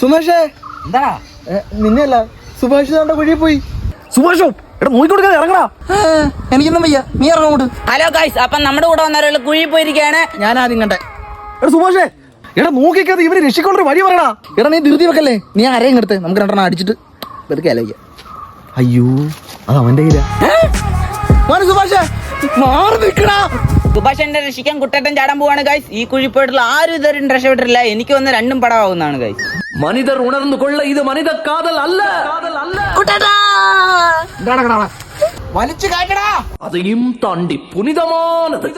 സുമേഷേ എന്താ നിന്നെയല്ല സുഭാഷ് കുഴിയിൽ പോയി. സുഭാഷോ എടാ നോക്കിക്കൊടുക്കാതെ ഇറങ്ങടാ. എനിക്കൊന്നും വയ്യ, നീ ഇറങ്ങോട്ട്. ഹലോ ഗൈസ്, അപ്പം നമ്മുടെ കൂടെ വന്നവരൊക്കെ കുഴി പോയിരിക്കുകയാണ്. ഞാൻ ആദ്യം കണ്ടേ. എടാ സുഭാഷേ എടാ നോക്കിക്കാതെ ഇവര് രക്ഷിക്കൊണ്ടൊരു വഴി പറയടാ. എടാ നീ ധൃതി വെക്കല്ലേ, നീ അരയും എടുത്ത് നമുക്ക് രണ്ടെണ്ണം അടിച്ചിട്ട് വെറുതെ ആലോചിക്കാം. അയ്യോ അത് അവന്റെ കയ്യിലാ. സുഭാഷേ മാറി നിൽക്കടാ. സുഭാഷ് എന്നെ രക്ഷിക്കാൻ കുട്ടേട്ടൻ ചാടാൻ പോവാണ് ഗൈസ്. ഈ കുഴി പോയിട്ടുള്ള ആരും ഇതുവരെ രക്ഷപ്പെട്ടിട്ടില്ല. എനിക്ക് വന്ന് രണ്ടും പടമാവുന്നതാണ് ഗൈസ്. മനിതർ ഉണർന്നു കൊള്ള, ഇത് മനിത കാതൽ അല്ല. വലിച്ചു കാറ്റടാ. അതെയും താണ്ടി പുനിതമാനത്.